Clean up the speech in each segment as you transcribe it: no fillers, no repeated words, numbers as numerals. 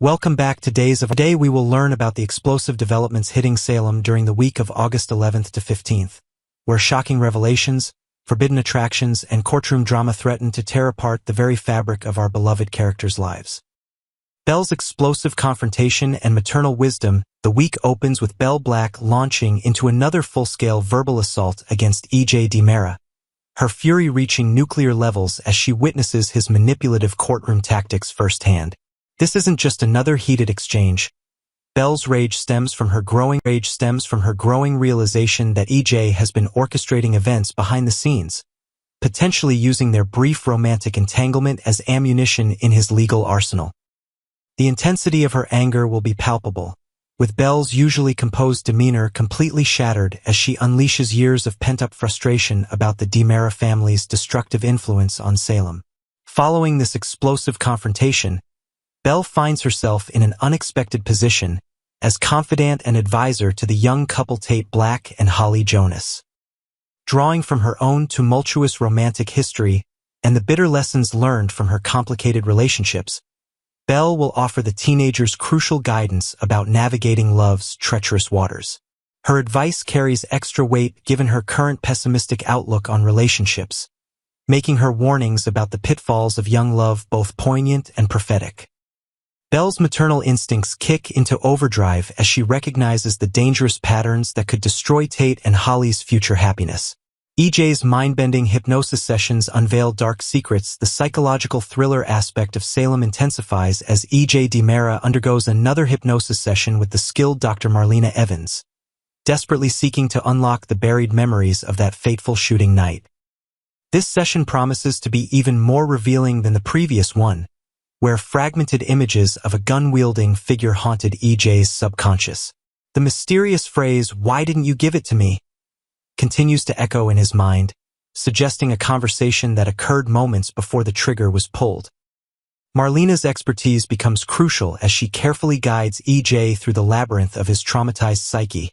Welcome back to Days of. Today we will learn about the explosive developments hitting Salem during the week of August 11th to 15th, where shocking revelations, forbidden attractions, and courtroom drama threaten to tear apart the very fabric of our beloved characters' lives. Belle's explosive confrontation and maternal wisdom. The week opens with Belle Black launching into another full-scale verbal assault against E.J. DiMera, her fury reaching nuclear levels as she witnesses his manipulative courtroom tactics firsthand. This isn't just another heated exchange. Belle's rage stems from her growing realization that E.J. has been orchestrating events behind the scenes, potentially using their brief romantic entanglement as ammunition in his legal arsenal. The intensity of her anger will be palpable, with Belle's usually composed demeanor completely shattered as she unleashes years of pent-up frustration about the DiMera family's destructive influence on Salem. Following this explosive confrontation, Belle finds herself in an unexpected position as confidant and advisor to the young couple Tate Black and Holly Jonas. Drawing from her own tumultuous romantic history and the bitter lessons learned from her complicated relationships, Belle will offer the teenagers crucial guidance about navigating love's treacherous waters. Her advice carries extra weight given her current pessimistic outlook on relationships, making her warnings about the pitfalls of young love both poignant and prophetic. Belle's maternal instincts kick into overdrive as she recognizes the dangerous patterns that could destroy Tate and Holly's future happiness. E.J.'s mind-bending hypnosis sessions unveil dark secrets. The psychological thriller aspect of Salem intensifies as E.J. DiMera undergoes another hypnosis session with the skilled Dr. Marlena Evans, desperately seeking to unlock the buried memories of that fateful shooting night. This session promises to be even more revealing than the previous one, where fragmented images of a gun-wielding figure haunted E.J.'s subconscious. The mysterious phrase, "Why didn't you give it to me?" continues to echo in his mind, suggesting a conversation that occurred moments before the trigger was pulled. Marlena's expertise becomes crucial as she carefully guides E.J. through the labyrinth of his traumatized psyche,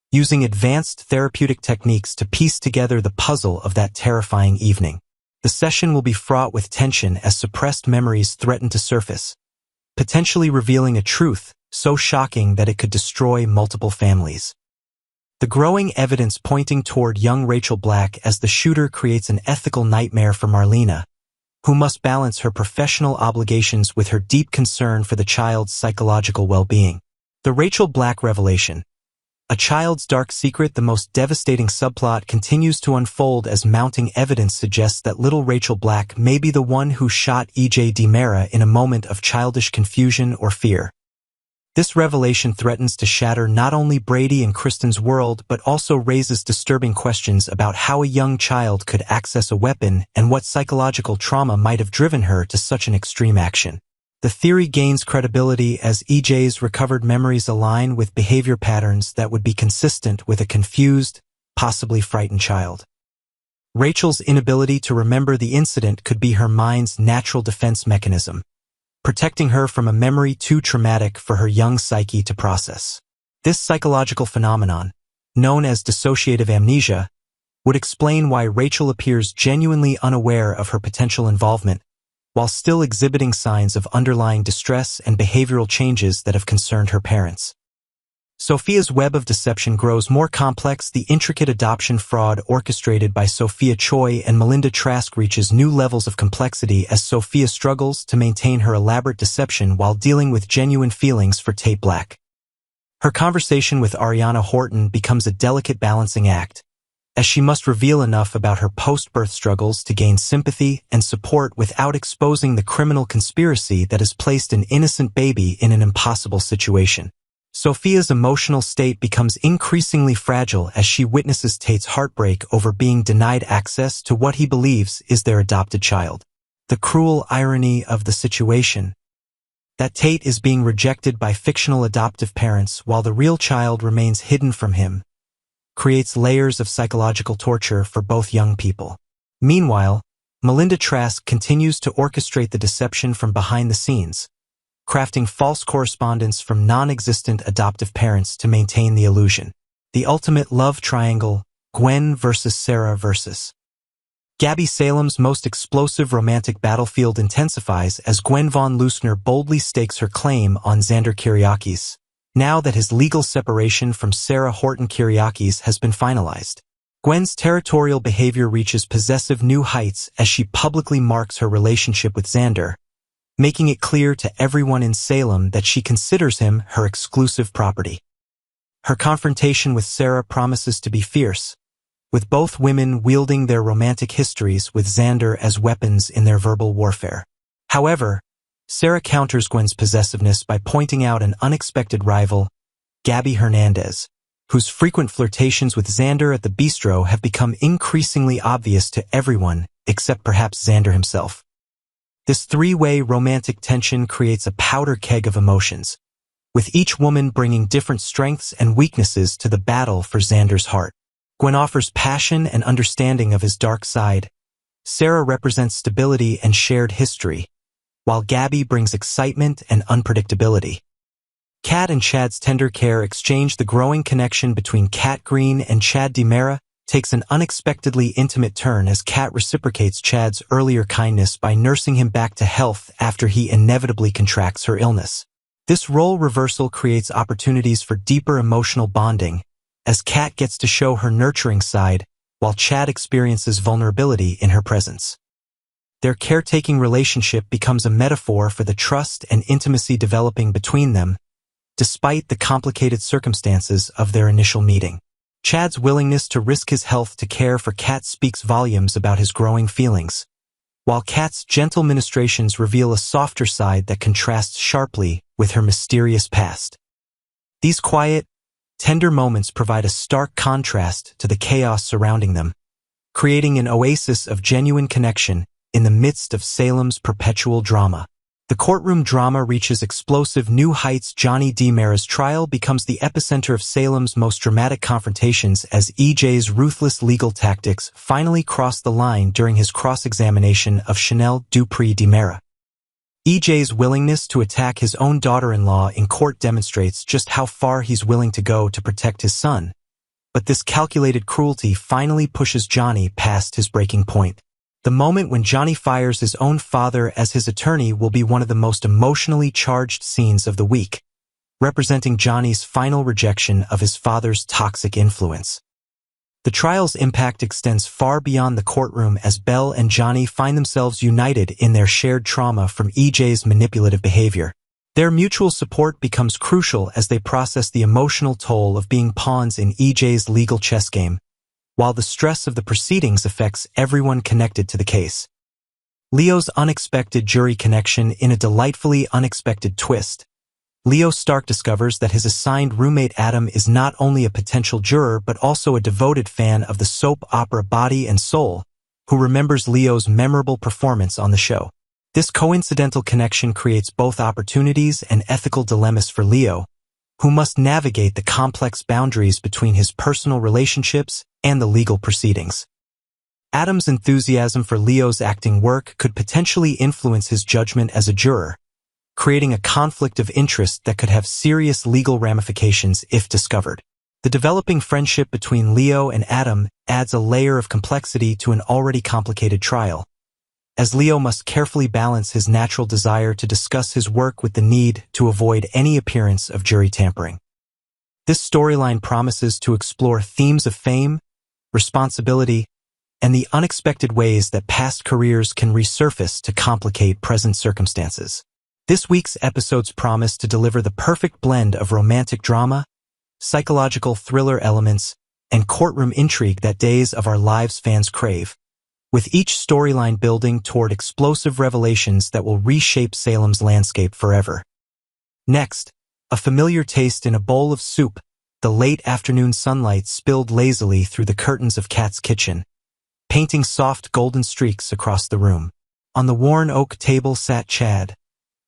using advanced therapeutic techniques to piece together the puzzle of that terrifying evening. The session will be fraught with tension as suppressed memories threaten to surface, potentially revealing a truth so shocking that it could destroy multiple families. The growing evidence pointing toward young Rachel Black as the shooter creates an ethical nightmare for Marlena, who must balance her professional obligations with her deep concern for the child's psychological well-being. The Rachel Black revelation, a child's dark secret. The most devastating subplot continues to unfold as mounting evidence suggests that little Rachel Black may be the one who shot E.J. DiMera in a moment of childish confusion or fear. This revelation threatens to shatter not only Brady and Kristen's world but also raises disturbing questions about how a young child could access a weapon and what psychological trauma might have driven her to such an extreme action. The theory gains credibility as E.J.'s recovered memories align with behavior patterns that would be consistent with a confused, possibly frightened child. Rachel's inability to remember the incident could be her mind's natural defense mechanism, protecting her from a memory too traumatic for her young psyche to process. This psychological phenomenon, known as dissociative amnesia, would explain why Rachel appears genuinely unaware of her potential involvement, while still exhibiting signs of underlying distress and behavioral changes that have concerned her parents. Sophia's web of deception grows more complex. The intricate adoption fraud orchestrated by Sophia Choi and Melinda Trask reaches new levels of complexity as Sophia struggles to maintain her elaborate deception while dealing with genuine feelings for Tate Black. Her conversation with Ariana Horton becomes a delicate balancing act, as she must reveal enough about her post-birth struggles to gain sympathy and support without exposing the criminal conspiracy that has placed an innocent baby in an impossible situation. Sophia's emotional state becomes increasingly fragile as she witnesses Tate's heartbreak over being denied access to what he believes is their adopted child. The cruel irony of the situation, that Tate is being rejected by fictional adoptive parents while the real child remains hidden from him, creates layers of psychological torture for both young people. Meanwhile, Melinda Trask continues to orchestrate the deception from behind the scenes, crafting false correspondence from non-existent adoptive parents to maintain the illusion. The ultimate love triangle, Gwen versus Sarah versus Gabby Salem's most explosive romantic battlefield intensifies as Gwen von Leusner boldly stakes her claim on Xander Kyriakis, now that his legal separation from Sarah Horton Kyriakis has been finalized. Gwen's territorial behavior reaches possessive new heights as she publicly marks her relationship with Xander, making it clear to everyone in Salem that she considers him her exclusive property. Her confrontation with Sarah promises to be fierce, with both women wielding their romantic histories with Xander as weapons in their verbal warfare. However, Sarah counters Gwen's possessiveness by pointing out an unexpected rival, Gabby Hernandez, whose frequent flirtations with Xander at the bistro have become increasingly obvious to everyone except perhaps Xander himself. This three-way romantic tension creates a powder keg of emotions, with each woman bringing different strengths and weaknesses to the battle for Xander's heart. Gwen offers passion and understanding of his dark side. Sarah represents stability and shared history, while Gabby brings excitement and unpredictability. Kat and Chad's tender care exchange. The growing connection between Kat Green and Chad DiMera takes an unexpectedly intimate turn as Kat reciprocates Chad's earlier kindness by nursing him back to health after he inevitably contracts her illness. This role reversal creates opportunities for deeper emotional bonding, as Kat gets to show her nurturing side, while Chad experiences vulnerability in her presence. Their caretaking relationship becomes a metaphor for the trust and intimacy developing between them, despite the complicated circumstances of their initial meeting. Chad's willingness to risk his health to care for Kat speaks volumes about his growing feelings, while Kat's gentle ministrations reveal a softer side that contrasts sharply with her mysterious past. These quiet, tender moments provide a stark contrast to the chaos surrounding them, creating an oasis of genuine connection in the midst of Salem's perpetual drama. The courtroom drama reaches explosive new heights. Johnny DiMera's trial becomes the epicenter of Salem's most dramatic confrontations as EJ's ruthless legal tactics finally cross the line during his cross-examination of Chanel Dupree DiMera. EJ's willingness to attack his own daughter-in-law in court demonstrates just how far he's willing to go to protect his son, but this calculated cruelty finally pushes Johnny past his breaking point. The moment when Johnny fires his own father as his attorney will be one of the most emotionally charged scenes of the week, representing Johnny's final rejection of his father's toxic influence. The trial's impact extends far beyond the courtroom as Belle and Johnny find themselves united in their shared trauma from EJ's manipulative behavior. Their mutual support becomes crucial as they process the emotional toll of being pawns in EJ's legal chess game, while the stress of the proceedings affects everyone connected to the case. Leo's unexpected jury connection. In a delightfully unexpected twist, Leo Stark discovers that his assigned roommate Adam is not only a potential juror but also a devoted fan of the soap opera Body and Soul, who remembers Leo's memorable performance on the show. This coincidental connection creates both opportunities and ethical dilemmas for Leo, who must navigate the complex boundaries between his personal relationships and the legal proceedings. Adam's enthusiasm for Leo's acting work could potentially influence his judgment as a juror, creating a conflict of interest that could have serious legal ramifications if discovered. The developing friendship between Leo and Adam adds a layer of complexity to an already complicated trial, as Leo must carefully balance his natural desire to discuss his work with the need to avoid any appearance of jury tampering. This storyline promises to explore themes of fame, responsibility, and the unexpected ways that past careers can resurface to complicate present circumstances. This week's episodes promise to deliver the perfect blend of romantic drama, psychological thriller elements, and courtroom intrigue that Days of Our Lives fans crave, with each storyline building toward explosive revelations that will reshape Salem's landscape forever. Next, a familiar taste in a bowl of soup. The late afternoon sunlight spilled lazily through the curtains of Kat's kitchen, painting soft golden streaks across the room. On the worn oak table sat Chad,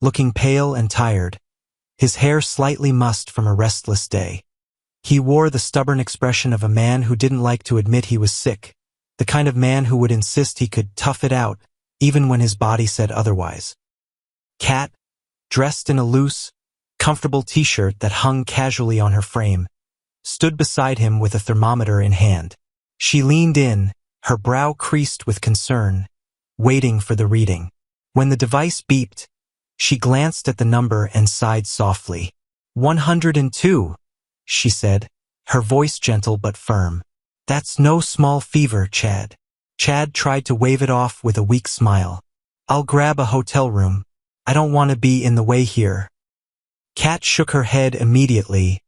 looking pale and tired, his hair slightly mussed from a restless day. He wore the stubborn expression of a man who didn't like to admit he was sick, the kind of man who would insist he could tough it out, even when his body said otherwise. Kat, dressed in a loose, comfortable t-shirt that hung casually on her frame, stood beside him with a thermometer in hand. She leaned in, her brow creased with concern, waiting for the reading. When the device beeped, she glanced at the number and sighed softly. 102, she said, her voice gentle but firm. That's no small fever, Chad. Chad tried to wave it off with a weak smile. I'll grab a hotel room. I don't want to be in the way here. Kat shook her head immediately,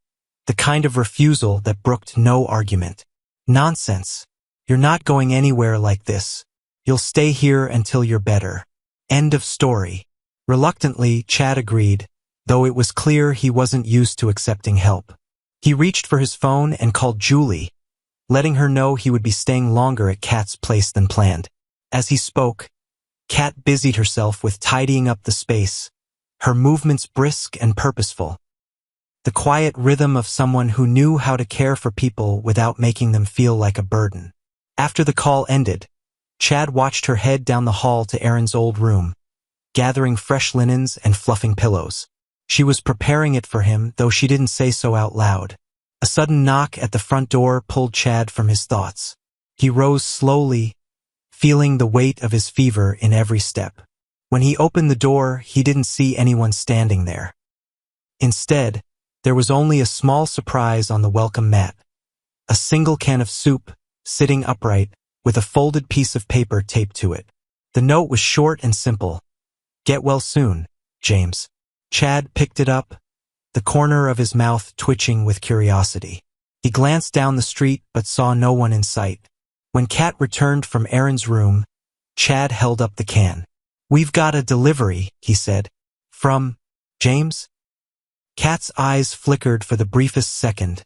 the kind of refusal that brooked no argument. Nonsense. You're not going anywhere like this. You'll stay here until you're better. End of story. Reluctantly, Chad agreed, though it was clear he wasn't used to accepting help. He reached for his phone and called Julie, letting her know he would be staying longer at Kat's place than planned. As he spoke, Kat busied herself with tidying up the space, her movements brisk and purposeful. The quiet rhythm of someone who knew how to care for people without making them feel like a burden. After the call ended, Chad watched her head down the hall to Aaron's old room, gathering fresh linens and fluffing pillows. She was preparing it for him, though she didn't say so out loud. A sudden knock at the front door pulled Chad from his thoughts. He rose slowly, feeling the weight of his fever in every step. When he opened the door, he didn't see anyone standing there. Instead, there was only a small surprise on the welcome mat. A single can of soup, sitting upright, with a folded piece of paper taped to it. The note was short and simple. Get well soon, James. Chad picked it up, the corner of his mouth twitching with curiosity. He glanced down the street but saw no one in sight. When Kat returned from Aaron's room, Chad held up the can. We've got a delivery, he said. From James? Kat's eyes flickered for the briefest second,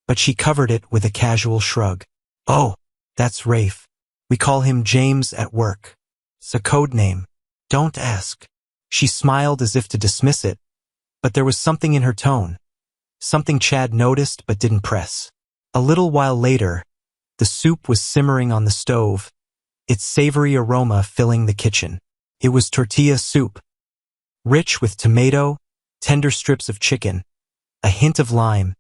but she covered it with a casual shrug. Oh, that's Rafe. We call him James at work. It's a code name. Don't ask. She smiled as if to dismiss it, but there was something in her tone, something Chad noticed but didn't press. A little while later, the soup was simmering on the stove, its savory aroma filling the kitchen. It was tortilla soup, rich with tomato, tender strips of chicken, a hint of lime,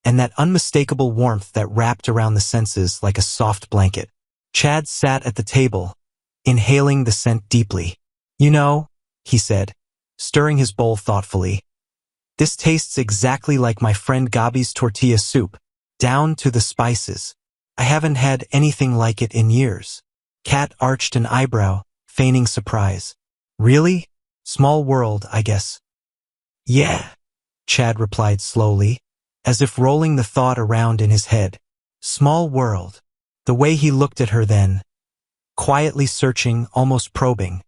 and that unmistakable warmth that wrapped around the senses like a soft blanket. Chad sat at the table, inhaling the scent deeply. You know, he said, stirring his bowl thoughtfully, this tastes exactly like my friend Gabi's tortilla soup, down to the spices. I haven't had anything like it in years. Kat arched an eyebrow, feigning surprise. Really? Small world, I guess. Yeah, Chad replied slowly, as if rolling the thought around in his head. Small world. The way he looked at her then, quietly searching, almost probing,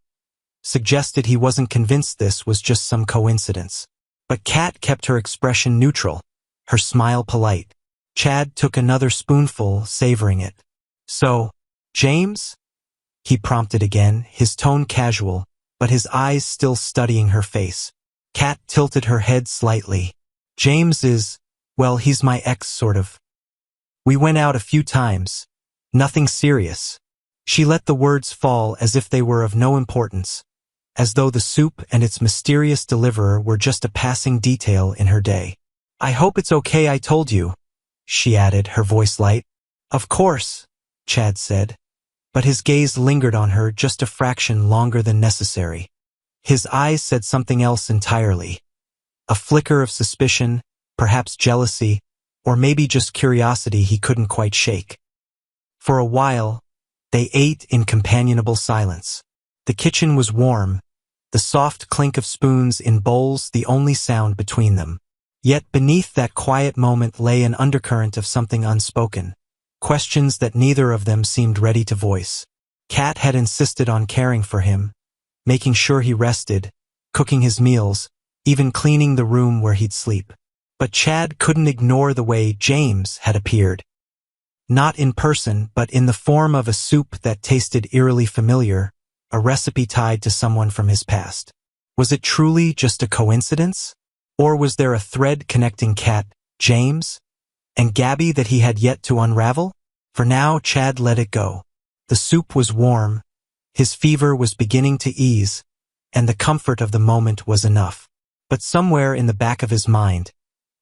suggested he wasn't convinced this was just some coincidence. But Kat kept her expression neutral, her smile polite. Chad took another spoonful, savoring it. So, James? He prompted again, his tone casual, but his eyes still studying her face. Kat tilted her head slightly. James is, well, he's my ex, sort of. We went out a few times. Nothing serious. She let the words fall as if they were of no importance, as though the soup and its mysterious deliverer were just a passing detail in her day. I hope it's okay I told you, she added, her voice light. Of course, Chad said, but his gaze lingered on her just a fraction longer than necessary. His eyes said something else entirely. A flicker of suspicion, perhaps jealousy, or maybe just curiosity he couldn't quite shake. For a while, they ate in companionable silence. The kitchen was warm, the soft clink of spoons in bowls the only sound between them. Yet beneath that quiet moment lay an undercurrent of something unspoken, questions that neither of them seemed ready to voice. Kat had insisted on caring for him, making sure he rested, cooking his meals, even cleaning the room where he'd sleep. But Chad couldn't ignore the way James had appeared. Not in person, but in the form of a soup that tasted eerily familiar, a recipe tied to someone from his past. Was it truly just a coincidence? Or was there a thread connecting Kat, James, and Gabby that he had yet to unravel? For now, Chad let it go. The soup was warm, his fever was beginning to ease, and the comfort of the moment was enough. But somewhere in the back of his mind,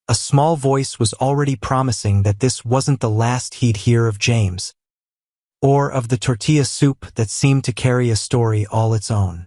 a small voice was already promising that this wasn't the last he'd hear of James. or of the tortilla soup that seemed to carry a story all its own.